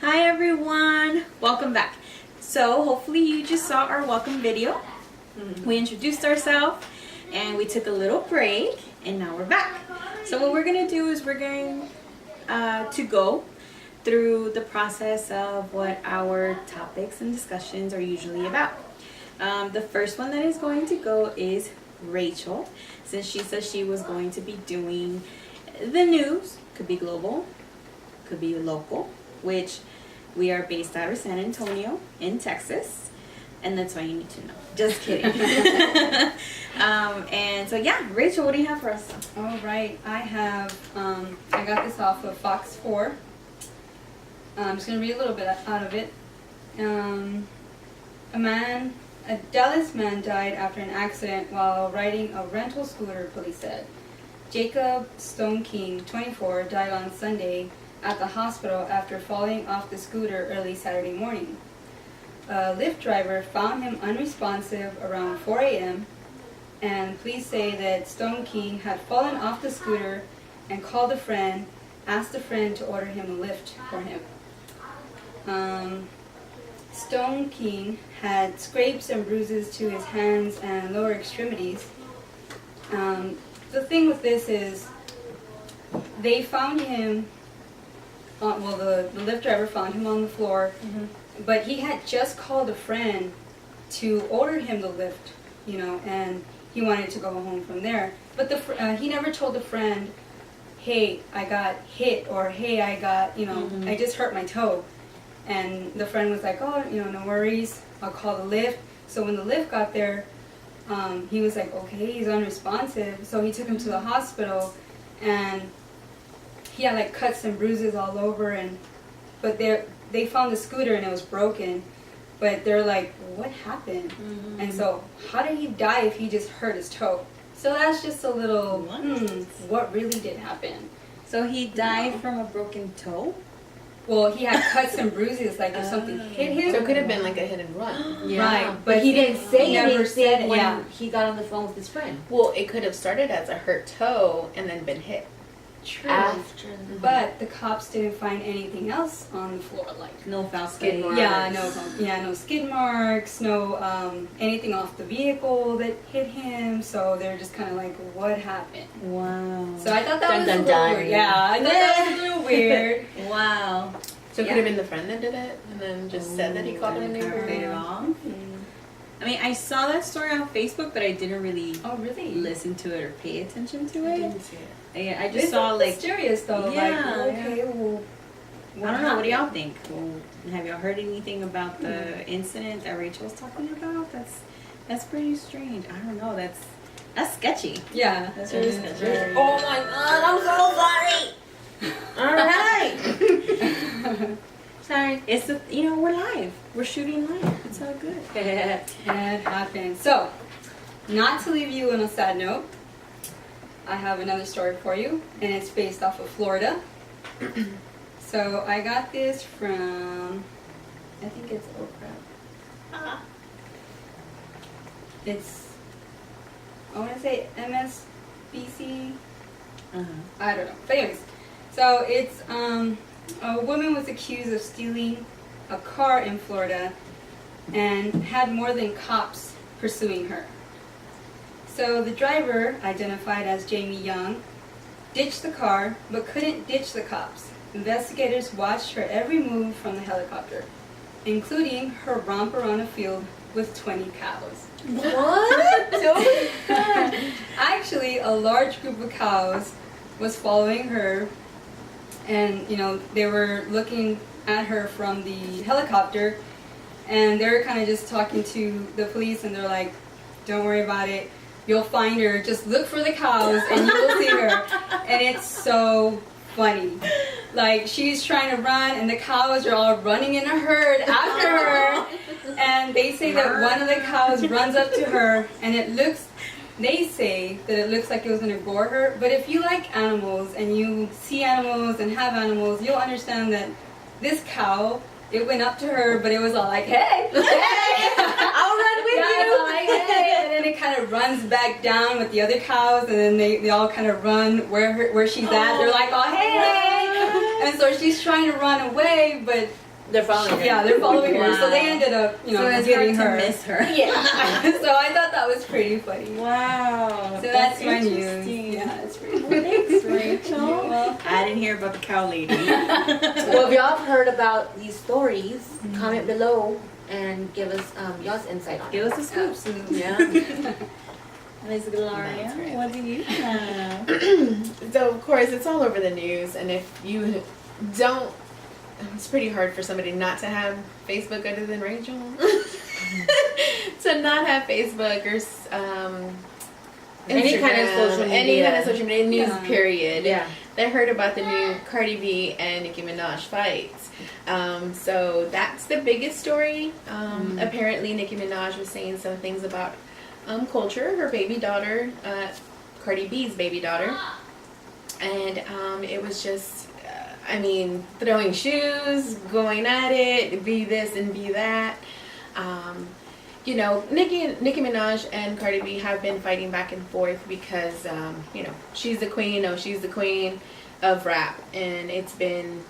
Hi everyone, welcome back. So hopefully you just saw our welcome video. We introduced ourselves and we took a little break and now we're back. So what we're going to do is we're going to go through the process of what our topics and discussions are usually about. The first one that is going to go is Rachel, since she said she was going to be doing the news. Could be global, could be local, which we are based out of San Antonio in Texas, and that's why you need to know. Just kidding. And so yeah, Rachel, what do you have for us? All right, I have I got this off of Fox 4. I'm just gonna read a little bit out of it. A Dallas man died after an accident while riding a rental scooter, police said. Jacob Stone King, 24, died on Sunday at the hospital after falling off the scooter early Saturday morning. A Lyft driver found him unresponsive around 4 a.m. and police say that Stone King had fallen off the scooter and called a friend, asked a friend to order him a lift for him. Stone King had scrapes and bruises to his hands and lower extremities. The thing with this is they found him, the Lyft driver found him on the floor, but he had just called a friend to order him the lift, and he wanted to go home from there. But he never told the friend, hey, I got hit, or hey, I got, I just hurt my toe. And the friend was like, oh, no worries, I'll call the Lyft. So when the Lyft got there, he was like, okay, he's unresponsive. So he took him to the hospital, and he had like cuts and bruises all over. But they found the scooter and it was broken. But they're like, what happened? And so how did he die if he just hurt his toe? So that's just a little, what really did happen? So he died from a broken toe? Well, he had cuts and bruises, like if something hit him. So it could have been like a hit and run. Yeah. Right. But he didn't say anything when yeah. he got on the phone with his friend. Well, it could have started as a hurt toe and then been hit. True. After. But the cops didn't find anything else on the floor, like No foul skid marks. no skid marks, no anything off the vehicle that hit him. So they're just kind of like, what happened? Wow. So I thought that was a little dun. weird. Yeah, I thought that was a little weird. Wow. So it could have been the friend that did it and then just said that he called an Played it neighbor. off. I mean, I saw that story on Facebook, but I didn't really Oh, really? listen to it or pay attention to I it. didn't see it. Yeah, I just It's saw like, mysterious though. Yeah, like, okay, well, I don't know. What do y'all think? Well, have y'all heard anything about the incident that Rachel was talking about? That's pretty strange. I don't know. That's sketchy. Yeah, That's it really is sketchy. very- Oh my god, I'm so sorry! Alright! Sorry. It's we're live. We're shooting live. It's all good. It happened. So, not to leave you on a sad note, I have another story for you, and it's based off of Florida. So I got this from, I think it's It's, I want to say MSBC. I don't know. But anyways, so it's a woman was accused of stealing a car in Florida and had more than cops pursuing her. So the driver, identified as Jamie Young, ditched the car but couldn't ditch the cops. Investigators watched her every move from the helicopter, including her romp around a field with 20 cows. What? Actually, a large group of cows was following her, and they were looking at her from the helicopter, and they were kind of just talking to the police, and they're like, don't worry about it, you'll find her, just look for the cows and you'll see her. And it's so funny. Like, she's trying to run and the cows are all running in a herd after her, and they say that one of the cows runs up to her and they say that it looks like it was going to gore her. But if you like animals and you see animals and have animals, you'll understand that this cow, it went up to her, but it was all like, hey, I'll run with yeah, you. it's all like, hey. And then it kind of runs back down with the other cows, and then they all kind of run where she's at. They're like, oh, hey. And so she's trying to run away, but They're following her. Yeah, they're following her. So they Wow. ended up, you know, So it's getting hard her. to miss her. Yeah. So I thought that was pretty funny. Wow. So that's my news. interesting. Yeah, it's pretty Well, funny. thanks, Rachel. You're welcome. I didn't hear about the cow lady. Well, if y'all have heard about these stories, comment below and give us y'all's insight on it. Give us a scoop. Absolutely. Yeah. Miss Gloria, That's right. what do you have? So of course it's all over the news, and if you don't, it's pretty hard for somebody not to have Facebook other than Rachel. To not have Facebook or Any kind of Instagram, social any media. kind of social media news, Yeah. period. Yeah. They heard about the new Cardi B and Nicki Minaj fights. So that's the biggest story. Apparently Nicki Minaj was saying some things about culture, her baby daughter, Cardi B's baby daughter. And it was just, I mean, throwing shoes, going at it, be this and be that. You know, Nicki Minaj and Cardi B have been fighting back and forth because, you know, she's the queen, no, she's the queen of rap, and it's been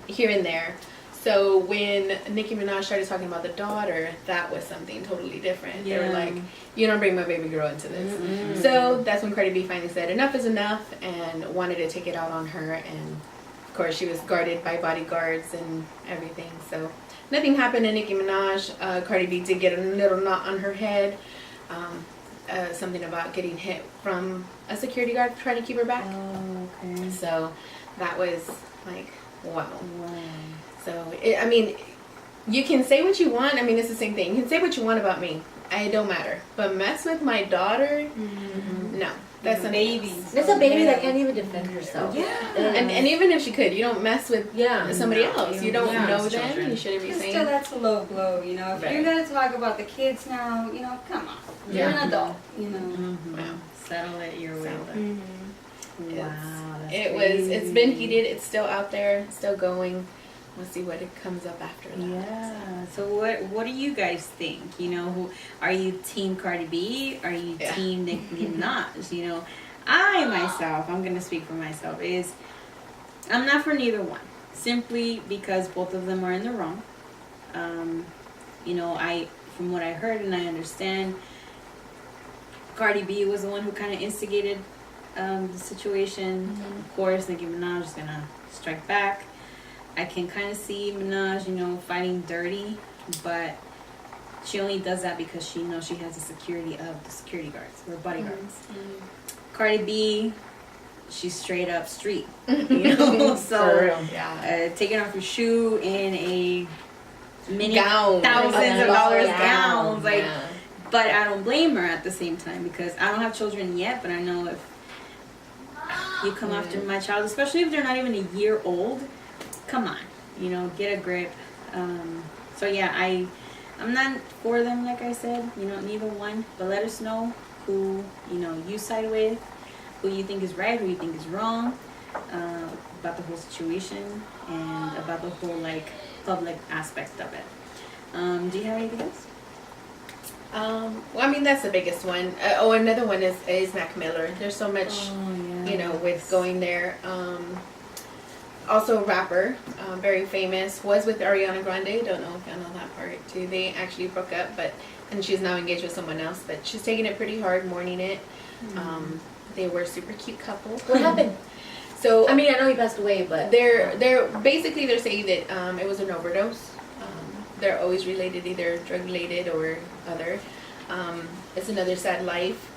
here and there. So when Nicki Minaj started talking about the daughter, that was something totally different. They were Yeah. like, you don't bring my baby girl into this. So that's when Cardi B finally said enough is enough and wanted to take it out on her, and of course she was guarded by bodyguards and everything. So nothing happened to Nicki Minaj. Cardi B did get a little knot on her head. Something about getting hit from a security guard trying to keep her back. Oh, okay. So that was like, wow. Wow. So, I mean, you can say what you want. I mean, it's the same thing. You can say what you want about me. It don't matter. But mess with my daughter, no. That's a baby. There's a baby that can't even defend herself. Yeah. And even if she could, you don't mess with Yeah. somebody else. You don't Yeah. know them. Children. You shouldn't be Still, saying. that's a low blow, you know. If Right. you're gonna talk about the kids now, you know, come on. You're Yeah. an adult, you know. Mm-hmm. Wow. Settle it your way. So, Mm-hmm. Wow. that's it's been crazy. heated. It's still out there. Still going. We'll see what it comes up after that. Yeah. So what do you guys think? You know, who are you, team Cardi B? Are you Yeah. team Nicki Minaj? You know, I myself, I'm gonna speak for myself, is I'm not for neither one. Simply because both of them are in the wrong. You know, from what I heard and I understand, Cardi B was the one who kind of instigated the situation. Of course, Nicki Minaj is gonna strike back. I can kind of see Minaj, you know, fighting dirty, but she only does that because she knows she has the security of the security guards or bodyguards. Cardi B, she's straight up street, you know. For So real. Yeah. taking off your shoe in a many Gown. thousands of dollars gowns, like. Yeah. But I don't blame her at the same time because I don't have children yet, but I know if you come after my child, especially if they're not even a year old, come on, you know, get a grip. So yeah, I'm not for them, like I said, you know, neither one, but let us know who, you know, you side with, who you think is right, who you think is wrong, about the whole situation and about the whole, like, public aspect of it. Do you have anything else? Well, I mean, that's the biggest one. Another one is Mac Miller. There's so much, you know, with going there. Also a rapper, very famous, was with Ariana Grande. Don't know if y'all know that part too. They actually broke up, and she's now engaged with someone else, but she's taking it pretty hard, mourning it. They were a super cute couple. What happened? So I mean, I know he passed away, but they're basically they're saying that it was an overdose. They're always related, either drug related or other. It's another sad life.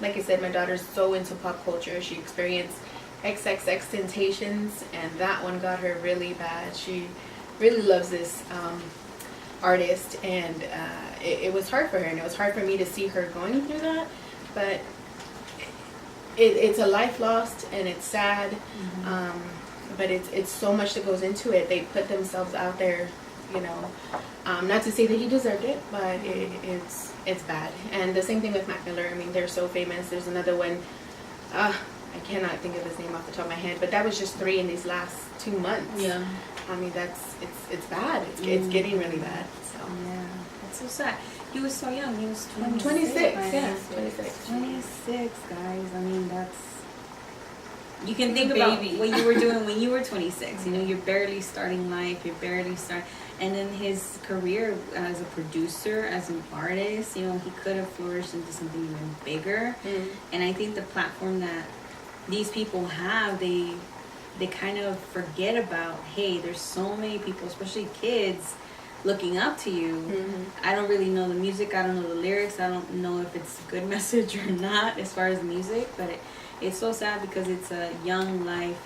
Like I said, my daughter's so into pop culture. She experienced XXX Tentations, and that one got her really bad. She really loves this artist, and it was hard for her, and it was hard for me to see her going through that. But it's a life lost, and it's sad. But it's so much that goes into it. They put themselves out there, you know. Not to say that he deserved it, but it's bad. And the same thing with Mac Miller. I mean, they're so famous. There's another one. I cannot think of his name off the top of my head, but that was just 3 in these last 2 months. Yeah. I mean, it's bad. It's getting really bad. So. Yeah. That's so sad. He was so young. He was 26. 26. Yeah, 26. 26, guys. I mean, that's you can think a about baby. what you were doing when you were 26. You know, you're barely starting life. You're barely starting. And then his career as a producer, as an artist, you know, he could have flourished into something even bigger. And I think the platform that these people have, they kind of forget about, hey, there's so many people, especially kids, looking up to you. I don't really know the music. I don't know the lyrics. I don't know if it's a good message or not as far as music. But it's so sad because it's a young life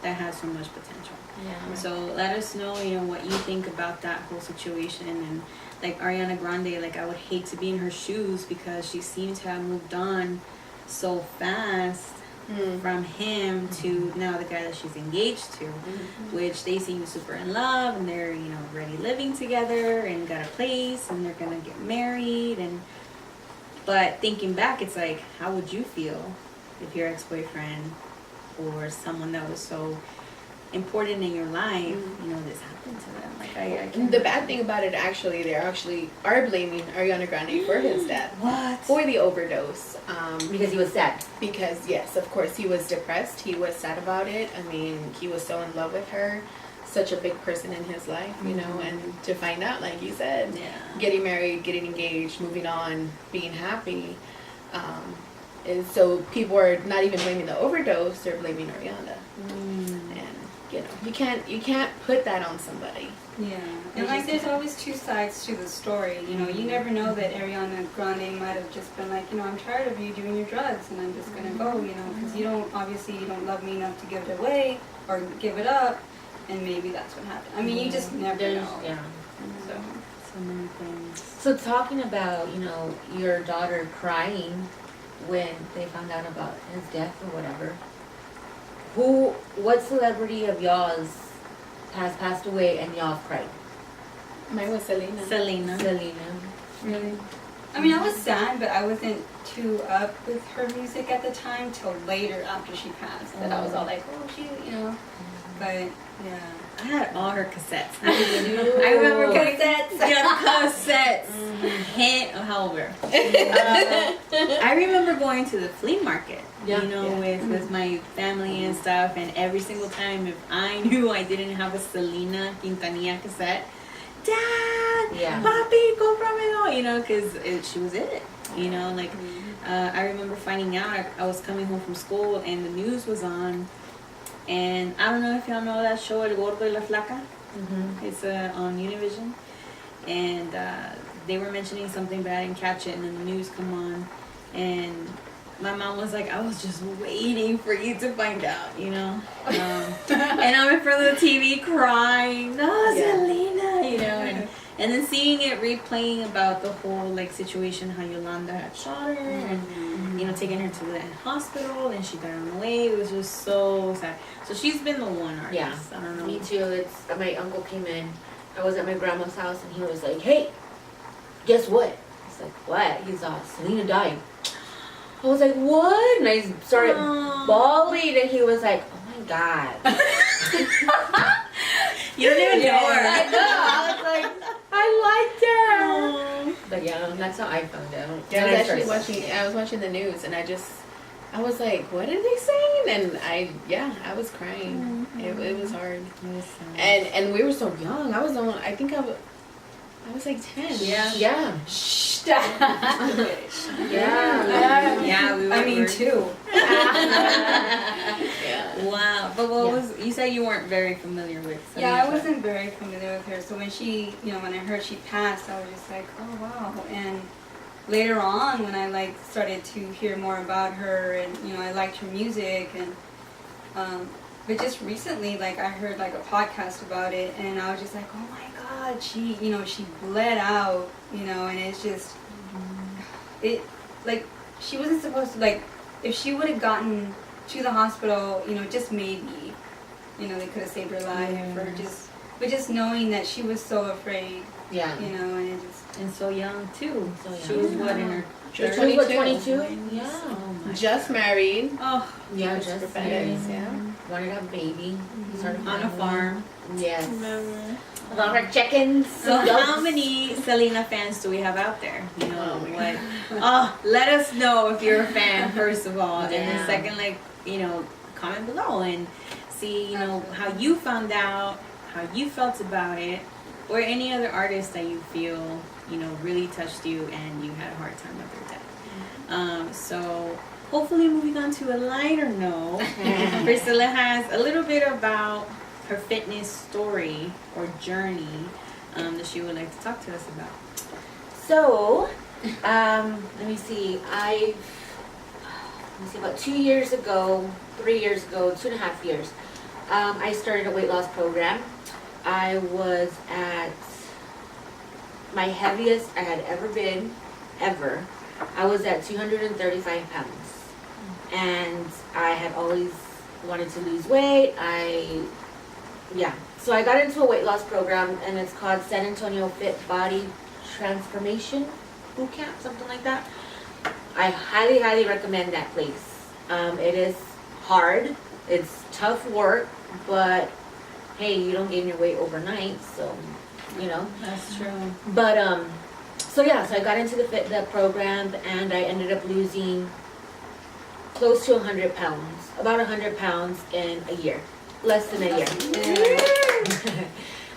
that has so much potential. Yeah. So let us know, you know, what you think about that whole situation. And like Ariana Grande, like I would hate to be in her shoes because she seems to have moved on so fast from him to now the guy that she's engaged to, which they seem super in love and they're, you know, already living together and got a place and they're gonna get married. And but thinking back, it's like, how would you feel if your ex-boyfriend or someone that was so important in your life, you know, this happened to them? Like I can't. The bad thing about it, actually, they are blaming Ariana Grande for his death. What? For the overdose. Because he was sad. Because, yes, of course, he was depressed. He was sad about it. I mean, he was so in love with her. Such a big person in his life, you know, and to find out, like you said, getting married, getting engaged, moving on, being happy. And so people are not even blaming the overdose, they're blaming Ariana. And, you know, you can't put that on somebody. Yeah, and like there's always two sides to the story. You know, you never know that Ariana Grande might have just been like, you know, I'm tired of you doing your drugs and I'm just gonna go, you know, because you don't love me enough to give it away or give it up, and maybe that's what happened. I mean, you just never know. Yeah. So many things. So talking about, you know, your daughter crying when they found out about his death or whatever, what celebrity of y'all's has passed away and y'all have cried? Mine was Selena. Selena. Really? I mean, I was sad, but I wasn't too up with her music at the time till later after she passed. That I was all like, oh, she, you know. But yeah, I had all her cassettes. I remember cassettes. Cassettes. Hint of how old we were. I remember going to the flea market, you know, with my family and stuff, and every single time if I knew I didn't have a Selena Quintanilla cassette, Dad, Papi, cómpramelo, you know, because she was it, you know, like I remember finding out I was coming home from school and the news was on. And I don't know if y'all know that show, El Gordo y la Flaca. It's on Univision. And they were mentioning something, but I didn't catch it. And then the news come on. And my mom was like, I was just waiting for you to find out, you know. And I'm in front of the TV crying, no, Selena, you know. And then seeing it replaying about the whole like situation, how Yolanda had shot her and you know taking her to the hospital, and she died on the way. It was just so sad. So she's been the one artist. Yeah, I don't know. Me too. It's my uncle came in. I was at my grandma's house and he was like, "Hey, guess what?" I was like, "What?" He's Selena died. I was like, "What?" And I started bawling, and he was like, "Oh my god." You don't even know her. I know. I was like, I liked her. But yeah, that's how I found out. Yeah, I was watching the news and I was like, what are they saying? And I was crying. It was hard. It was sad. And we were so young. I was like 10. Yeah. Yeah. Shh. Yeah, we were. I mean, too. Wow. But what was, you said you weren't very familiar with Selena. Yeah, I wasn't very familiar with her. So when when I heard she passed, I was just like, oh wow. And later on, when I like started to hear more about her, and I liked her music, and but just recently, like I heard like a podcast about it, and I was just like, oh my God, she bled out, and it's just it like she wasn't supposed to, like if she would have gotten to the hospital, just maybe, they could have saved her life, or just knowing that she was so afraid, and it just. And so young too. So young. She was what, in her She was 30s? 22. Yeah. Oh my Just God. married. Oh, Yeah, Just just for married. FedEx, yeah. Wanted to have a baby. Started on a farm. Yes. Remember. With all her chickens. So how many Selena fans do we have out there? Let us know if you're a fan, first of all. And then Yeah. second, comment below and see, you know, how you found out, how you felt about it, or any other artist that you feel, you know, really touched you and you had a hard time with their death. So hopefully, moving on to a lighter note, Priscilla has a little bit about her fitness story or journey that she would like to talk to us about. So, let me see. About 2 years ago, 3 years ago, 2.5 years, I started a weight loss program. I was at my heaviest I had ever been, ever. I was at 235 pounds. And I had always wanted to lose weight. So I got into a weight loss program, and it's called San Antonio Fit Body Transformation Boot Camp, something like that. I highly, highly recommend that place. It is hard. It's tough work, but hey, you don't gain your weight overnight, so, you know. That's true. But, so I got into the program, and I ended up losing close to 100 pounds, about 100 pounds in a year, less than a year.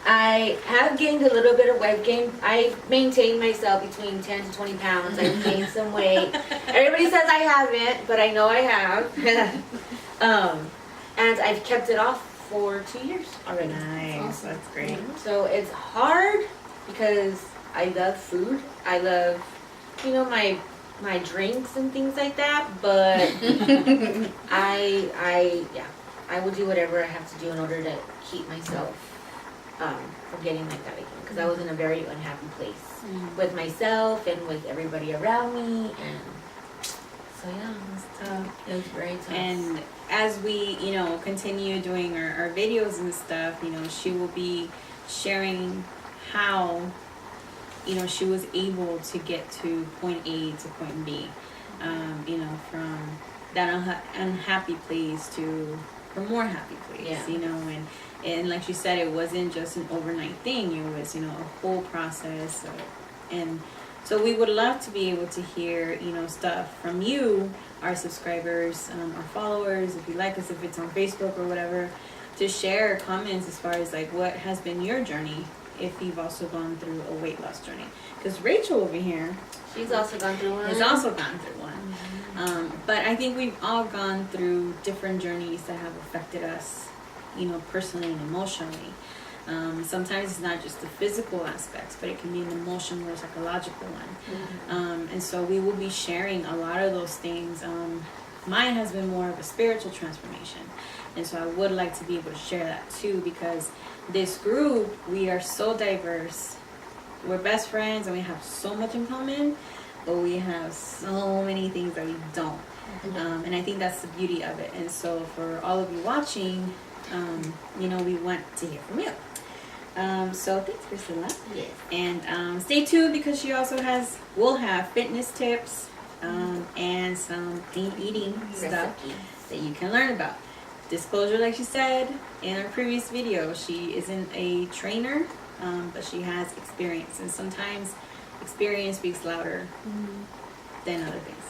I have gained a little bit of weight. I maintained myself between 10 to 20 pounds. I've gained some weight. Everybody says I haven't, but I know I have. And I've kept it off for 2 years already. Nice, awesome. that's great. So it's hard because I love food. I love, you know, my drinks and things like that, but I will do whatever I have to do in order to keep myself from getting like that again, because I was in a very unhappy place with myself and with everybody around me, and so yeah, it was tough. It was very tough. And as we, you know, continue doing our videos and stuff, you know, she will be sharing how, you know, she was able to get to point A to point B, you know, from that unhappy place to a more happy place, you know, and like she said, it wasn't just an overnight thing, it was, you know, a whole process, and so we would love to be able to hear, you know, stuff from you, our subscribers, our followers, if you like us, if it's on Facebook or whatever, to share comments as far as like what has been your journey, if you've also gone through a weight loss journey. Because Rachel over here, she's also gone through one. has also gone through one. But I think we've all gone through different journeys that have affected us, you know, personally and emotionally. Sometimes it's not just the physical aspects, but it can be an emotional or psychological one. And so we will be sharing a lot of those things. Mine has been more of a spiritual transformation. And so I would like to be able to share that too, because this group, we are so diverse. We're best friends and we have so much in common, but we have so many things that we don't. And I think that's the beauty of it. And so for all of you watching, you know, we want to hear from you. So thanks, Priscilla. Yes. And stay tuned, because she also will have fitness tips and some clean eating stuff that you can learn about. Disclosure, like she said in our previous video, she isn't a trainer, but she has experience, and sometimes experience speaks louder than other things.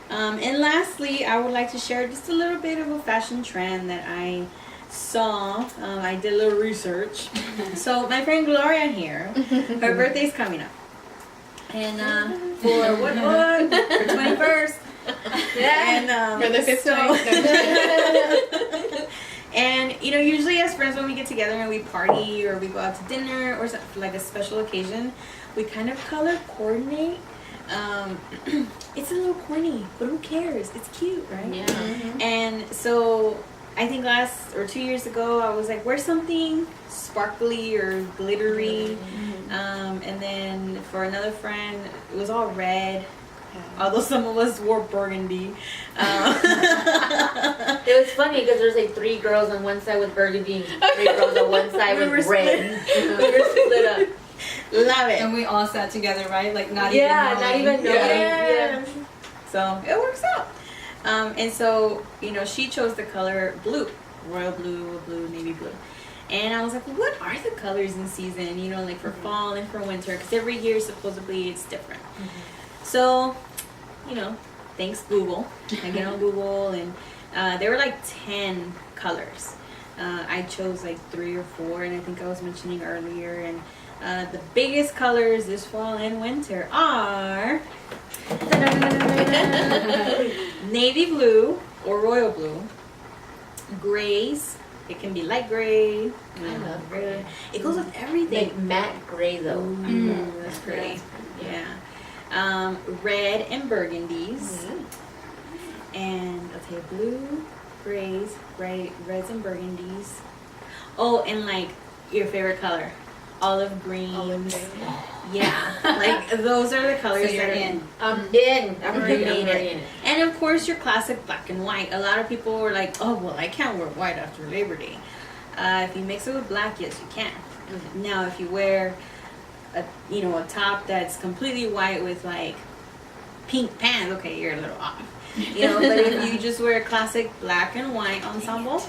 And lastly, I would like to share just a little bit of a fashion trend that I saw. I did a little research. So my friend Gloria here, her birthday's coming up, and for what month? For 21st. Yeah, and for the 5th time. And you know, usually as friends, when we get together and we party or we go out to dinner or something, like a special occasion, we kind of color coordinate. It's a little corny, but who cares? It's cute, right? Yeah. And so I think 2 years ago, I was like, wear something sparkly or glittery. And then for another friend, it was all red. Although some of us wore burgundy. It was funny because there's like 3 girls on one side with burgundy and 3 girls on one side with red. We were split up. Love it. And we all sat together, right? Like not Not even knowing. Yeah. So it works out. And so, you know, she chose the color blue, royal blue, navy blue. And I was like, what are the colors in season, you know, like for fall and for winter? Because every year, supposedly, it's different. So, you know, thanks Google. I get on Google and There were like 10 colors. I chose like 3 or 4, and I think I was mentioning earlier. And the biggest colors this fall and winter are navy blue or royal blue, grays. It can be light gray. I love gray. It goes with everything. Like matte gray though. That's pretty. Yeah. Red and burgundies. And I'll tell you, blue, grays, reds and burgundies. Oh, and like your favorite color, olive greens. Yeah, like those are the colors So that are you're in. I'm in. I'm Already already made it. in it. And of course, your classic black and white. A lot of people were like, "Oh, well, I can't wear white after Labor Day." If you mix it with black, yes, you can. Now, if you wear a top that's completely white with like pink pants, okay, you're a little off. But if you just wear a classic black and white ensemble,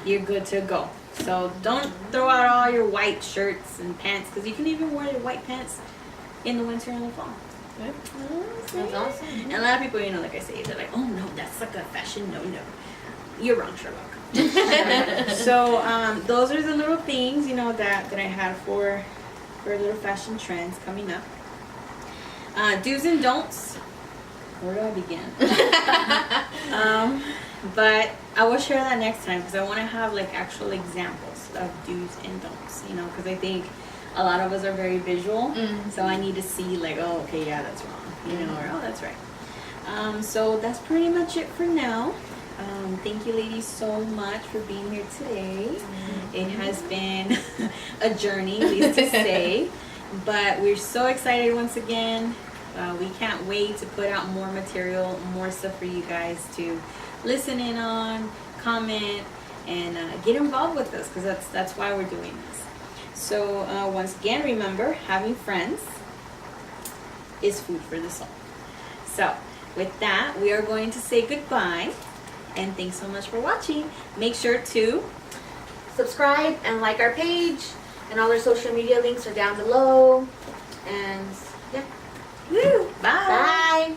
you're good to go. So don't throw out all your white shirts and pants, because you can even wear your white pants in the winter and the fall. That's awesome. And a lot of people, like I say, they're like, "Oh no, that's like a fashion no." You're wrong, Sherlock. So those are the little things that I had for little fashion trends coming up. Do's and don'ts. Where do I begin? But I will share that next time, because I want to have like actual examples of do's and don'ts. Because I think a lot of us are very visual, so I need to see like, oh, okay, yeah, that's wrong, or oh, that's right. So that's pretty much it for now. Thank you, ladies, so much for being here today. It has been a journey, needless to say, but we're so excited once again. We can't wait to put out more material, more stuff for you guys to listen in on, comment, and get involved with us, because that's why we're doing this. So once again, remember, having friends is food for the soul. So with that, we are going to say goodbye, and thanks so much for watching. Make sure to Subscribe and like our page, and all our social media links are down below. And yeah. woo, bye. Bye.